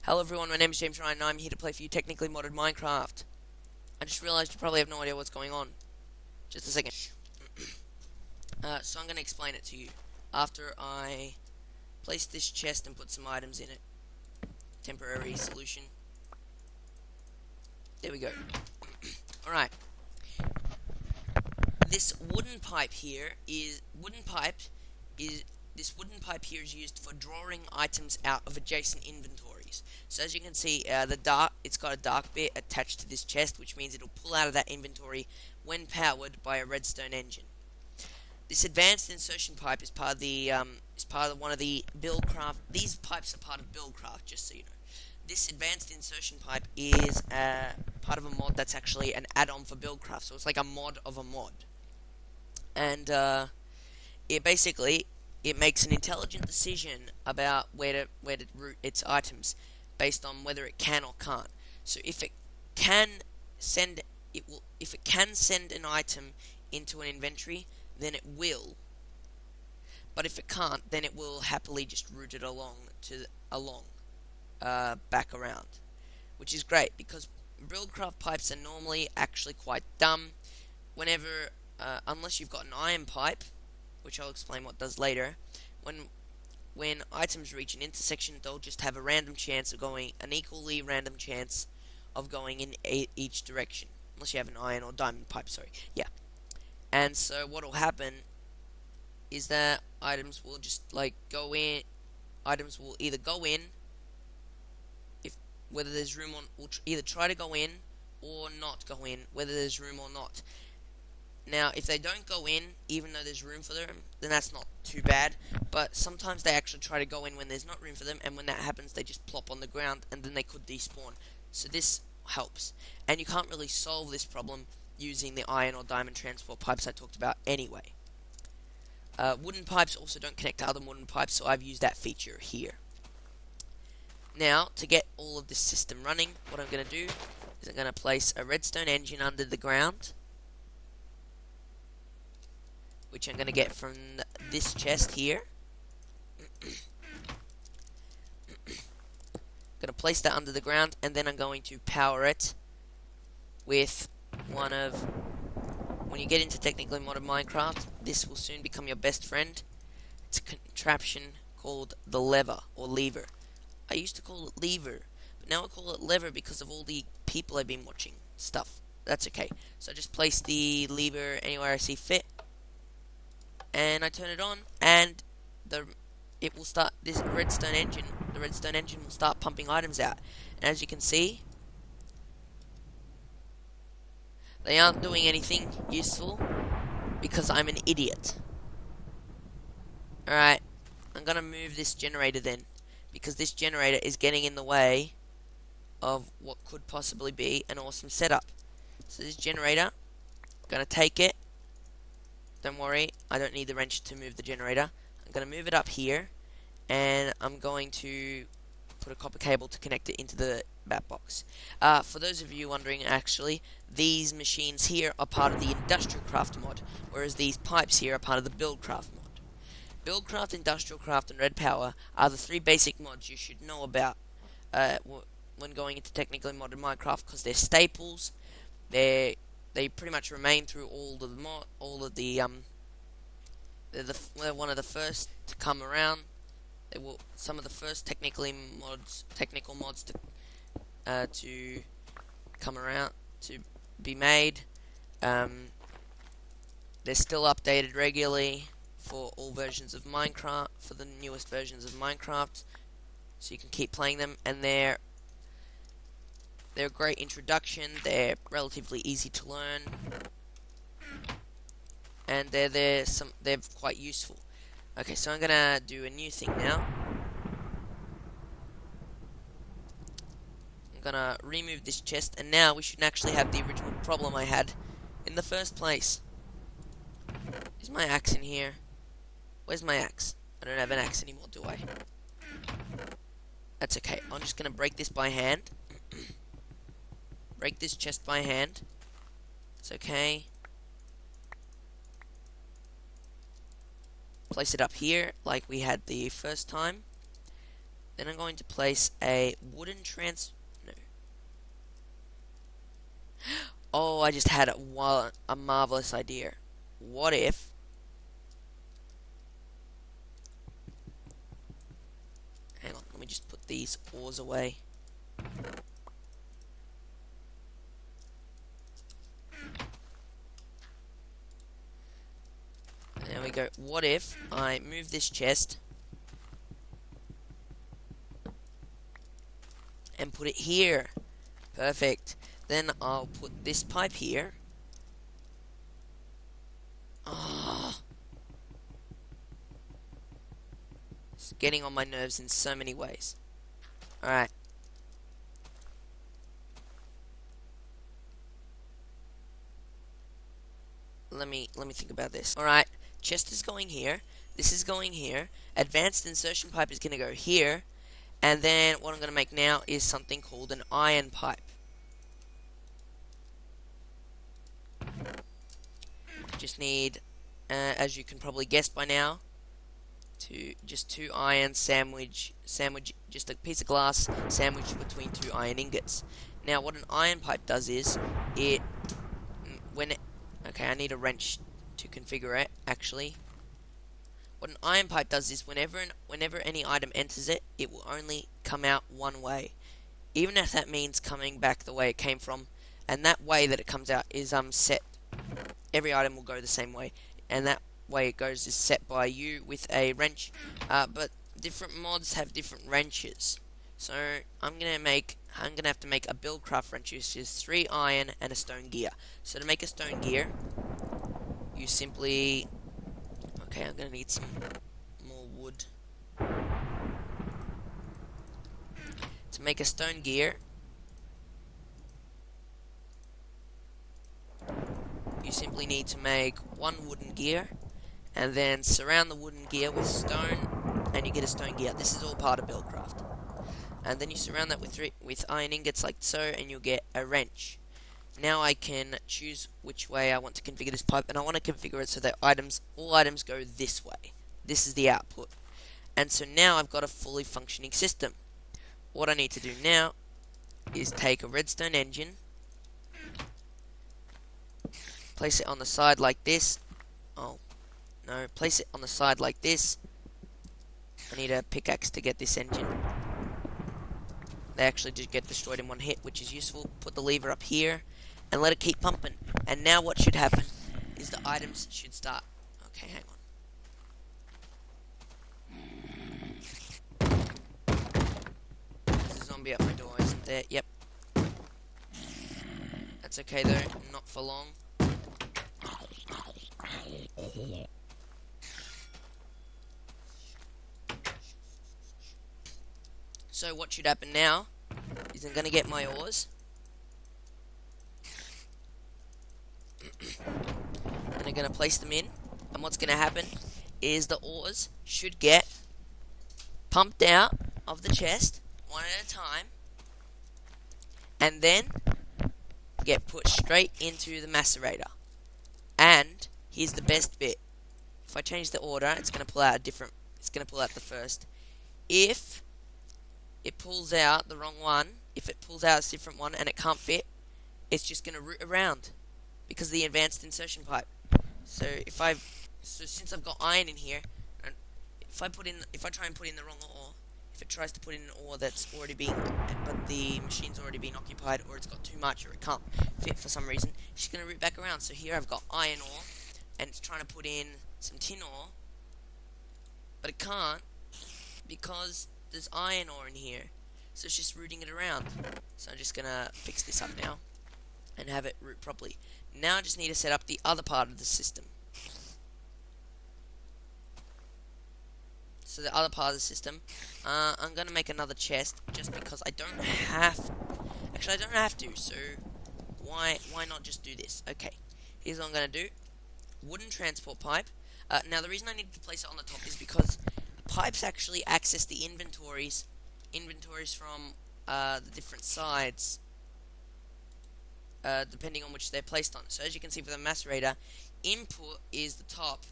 Hello everyone, my name is James Ryan and I'm here to play for you technically modded Minecraft. I just realized you probably have no idea what's going on. Just a second. So I'm going to explain it to you after I place this chest and put some items in it. Temporary solution. There we go. Alright. This wooden pipe here is used for drawing items out of adjacent inventories. So as you can see, it's got a dark bit attached to this chest, which means it'll pull out of that inventory when powered by a redstone engine. This advanced insertion pipe is part of one of the buildcraft. These pipes are part of buildcraft, just so you know. This advanced insertion pipe is part of a mod that's actually an add-on for buildcraft, so it's like a mod of a mod. And it makes an intelligent decision about where to route its items based on whether it can or can't. So if it can send an item into an inventory, then it will. But if it can't, then it will happily just route it back around, which is great because buildcraft pipes are normally actually quite dumb. Unless you've got an iron pipe, which I'll explain what does later, when items reach an intersection, they'll just have an equally random chance of going in each direction, unless you have an iron or diamond pipe, yeah. And so what'll happen is that items will just go in. Items will either go in, whether there's room on, will either try to go in or not go in, whether there's room or not. Now, if they don't go in, even though there's room for them, then that's not too bad. But sometimes they actually try to go in when there's not room for them, and when that happens, they just plop on the ground, and then they could despawn. So this helps. And you can't really solve this problem using the iron or diamond transport pipes I talked about anyway. Wooden pipes also don't connect to other wooden pipes, so I've used that feature here. Now, to get all of this system running, what I'm going to do is I'm going to place a redstone engine under the ground, which I'm going to get from this chest here. Going to place that under the ground, and then I'm going to power it with when you get into technically modded Minecraft, this will soon become your best friend. It's a contraption called the lever, or lever. I used to call it lever, but now I call it lever because of all the people I've been watching stuff. That's okay. So I just place the lever anywhere I see fit, and I turn it on, and it will start this redstone engine. The redstone engine will start pumping items out, and as you can see, they aren't doing anything useful because I'm an idiot. Alright, I'm gonna move this generator then, because this generator is getting in the way of what could possibly be an awesome setup. So this generator, I'm gonna take it. Don't worry, I don't need the wrench to move the generator. I'm going to move it up here, and I'm going to put a copper cable to connect it into the bat box. For those of you wondering, actually, these machines here are part of the Industrial Craft mod, whereas these pipes here are part of the Buildcraft mod. Buildcraft, Industrial Craft, and Red Power are the three basic mods you should know about when going into technically modded Minecraft, because they're staples. They pretty much remain through they're one of the first to come around. They were some of the first technical mods to come around, to be made. They're still updated regularly for all versions of Minecraft, for the newest versions of Minecraft, so you can keep playing them, and they're a great introduction. They're relatively easy to learn, and they're quite useful. Okay, so I'm gonna do a new thing now. I'm gonna remove this chest, and now we should actually have the original problem I had in the first place. Is my axe in here? Where's my axe? I don't have an axe anymore, do I? That's okay. I'm just gonna break this by hand. Break this chest by hand. It's okay. Place it up here like we had the first time. Then I'm going to place a wooden no. Oh, I just had a marvelous idea. What if... Hang on, let me just put these ores away. There we go. What if I move this chest and put it here? Perfect. Then I'll put this pipe here. Oh, it's getting on my nerves in so many ways. Alright. Let me think about this. Alright, chest is going here. This is going here. Advanced insertion pipe is going to go here. And then what I'm going to make now is something called an iron pipe. Just need, as you can probably guess by now, just two iron sandwich, just a piece of glass sandwiched between two iron ingots. Now, what an iron pipe does is okay, I need a wrench to configure it. Actually, what an iron pipe does is whenever any item enters it, it will only come out one way, even if that means coming back the way it came from, and that way that it comes out is set. Every item will go the same way, and that way it goes is set by you with a wrench. But different mods have different wrenches, so I'm gonna have to make a buildcraft wrench, which is 3 iron and a stone gear. So to make a stone gear, you simply I'm gonna need some more wood. To make a stone gear, you simply need to make 1 wooden gear, and then surround the wooden gear with stone, and you get a stone gear. This is all part of Buildcraft. And then you surround that with iron ingots like so, and you'll get a wrench. Now I can choose which way I want to configure this pipe, and I want to configure it so that all items go this way. This is the output. And so now I've got a fully functioning system. What I need to do now is take a redstone engine, place it on the side like this. Oh, no, place it on the side like this. I need a pickaxe to get this engine. They actually did get destroyed in one hit, which is useful. Put the lever up here and let it keep pumping. And now what should happen is the items should start. Okay, hang on. There's a zombie at my door, isn't there? Yep. That's okay though, not for long. So what should happen now is I'm going to get my ores. And I'm going to place them in. And what's going to happen is the ores should get pumped out of the chest one at a time. And then get put straight into the macerator. And here's the best bit. If I change the order, it's going to pull out the first. If it pulls out the wrong one, if it pulls out a different one and it can't fit, it's just going to root around because of the advanced insertion pipe. So since I've got iron in here, and if I try and put in the wrong ore, if it tries to put in an ore that's already been, but the machine's already been occupied, or it's got too much, or it can't fit for some reason, it's just going to root back around. So here I've got iron ore, and it's trying to put in some tin ore, but it can't because there's iron ore in here, so it's just rooting it around. So I'm just gonna fix this up now and have it root properly. Now I just need to set up the other part of the system. So the other part of the system, I'm gonna make another chest just because I don't have. Actually, I don't have to. So why not just do this? Okay, here's what I'm gonna do: wooden transport pipe. Now the reason I need to place it on the top is because pipes actually access the inventories from the different sides, depending on which they're placed on. So as you can see for the macerator, input is the top